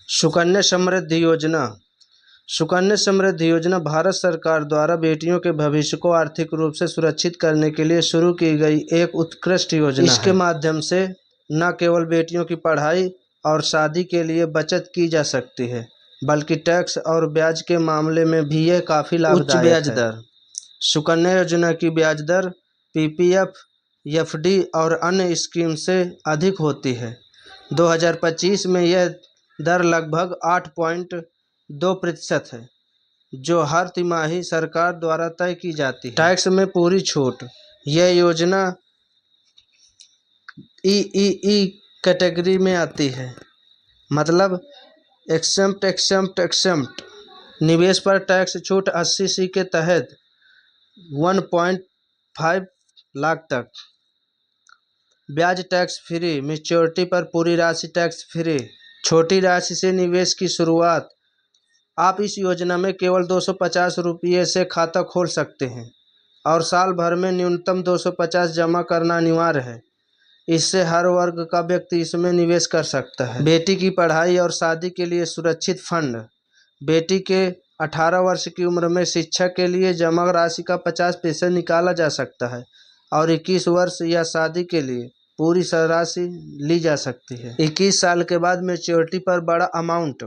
सुकन्या समृद्धि योजना। सुकन्या समृद्धि योजना भारत सरकार द्वारा बेटियों के भविष्य को आर्थिक रूप से सुरक्षित करने के लिए शुरू की गई एक उत्कृष्ट योजना है। इसके माध्यम से न केवल बेटियों की पढ़ाई और शादी के लिए बचत की जा सकती है, बल्कि टैक्स और ब्याज के मामले में भी यह काफ़ी लाभदायक है। उच्च ब्याज दर। सुकन्या योजना की ब्याज दर पीपीएफ, एफडी और अन्य स्कीम से अधिक होती है। 2025 में यह दर लगभग 8.2% है, जो हर तिमाही सरकार द्वारा तय की जाती है। टैक्स में पूरी छूट। यह योजना ईईई कैटेगरी में आती है, मतलब एक्सेम्प्ट। निवेश पर टैक्स छूट 80C के तहत 1.5 लाख तक। ब्याज टैक्स फ्री। मैच्योरिटी पर पूरी राशि टैक्स फ्री। छोटी राशि से निवेश की शुरुआत। आप इस योजना में केवल 250 रुपये से खाता खोल सकते हैं और साल भर में न्यूनतम 250 जमा करना अनिवार्य है। इससे हर वर्ग का व्यक्ति इसमें निवेश कर सकता है। बेटी की पढ़ाई और शादी के लिए सुरक्षित फंड। बेटी के 18 वर्ष की उम्र में शिक्षा के लिए जमा राशि का 50% निकाला जा सकता है और 21 वर्ष या शादी के लिए पूरी राशि ली जा सकती है। 21 साल के बाद मैच्योरिटी पर बड़ा अमाउंट।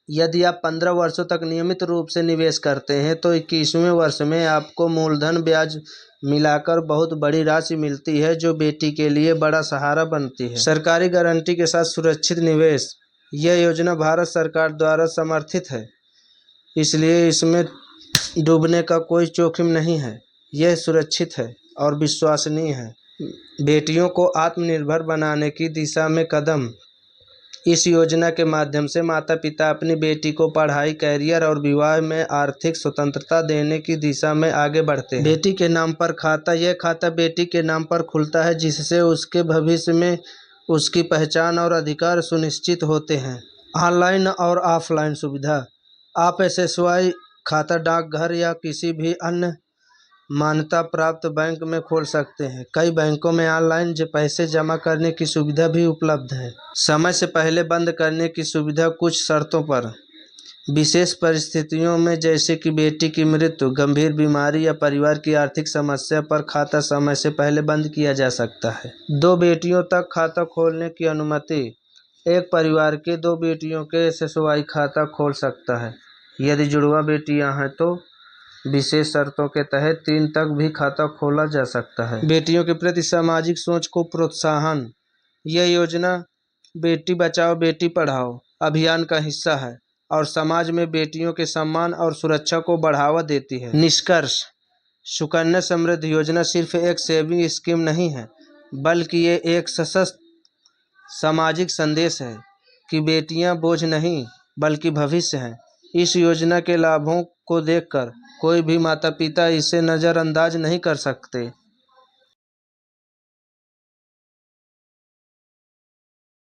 यदि आप 15 वर्षों तक नियमित रूप से निवेश करते हैं तो 21वें वर्ष में आपको मूलधन ब्याज मिलाकर बहुत बड़ी राशि मिलती है, जो बेटी के लिए बड़ा सहारा बनती है। सरकारी गारंटी के साथ सुरक्षित निवेश। यह योजना भारत सरकार द्वारा समर्थित है, इसलिए इसमें डूबने का कोई जोखिम नहीं है। यह सुरक्षित है और विश्वसनीय है। बेटियों को आत्मनिर्भर बनाने की दिशा में कदम। इस योजना के माध्यम से माता पिता अपनी बेटी को पढ़ाई, कैरियर और विवाह में आर्थिक स्वतंत्रता देने की दिशा में आगे बढ़ते हैं। बेटी के नाम पर खाता। यह खाता बेटी के नाम पर खुलता है, जिससे उसके भविष्य में उसकी पहचान और अधिकार सुनिश्चित होते हैं। ऑनलाइन और ऑफलाइन सुविधा। आप एसएसवाई खाता डाकघर या किसी भी अन्य मान्यता प्राप्त बैंक में खोल सकते हैं। कई बैंकों में ऑनलाइन पैसे जमा करने की सुविधा भी उपलब्ध है। समय से पहले बंद करने की सुविधा कुछ शर्तों पर। विशेष परिस्थितियों में, जैसे कि बेटी की मृत्यु, गंभीर बीमारी या परिवार की आर्थिक समस्या पर खाता समय से पहले बंद किया जा सकता है। 2 बेटियों तक खाता खोलने की अनुमति। एक परिवार के 2 बेटियों के एसएसवाई खाता खोल सकता है। यदि जुड़वा बेटियां हैं तो विशेष शर्तों के तहत 3 तक भी खाता खोला जा सकता है। बेटियों के प्रति सामाजिक सोच को प्रोत्साहन। यह योजना बेटी बचाओ बेटी पढ़ाओ अभियान का हिस्सा है और समाज में बेटियों के सम्मान और सुरक्षा को बढ़ावा देती है। निष्कर्ष। सुकन्या समृद्धि योजना सिर्फ एक सेविंग स्कीम नहीं है, बल्कि ये एक सशक्त सामाजिक संदेश है कि बेटियां बोझ नहीं बल्कि भविष्य हैं। इस योजना के लाभों को देखकर कोई भी माता पिता इसे नज़रअंदाज नहीं कर सकते।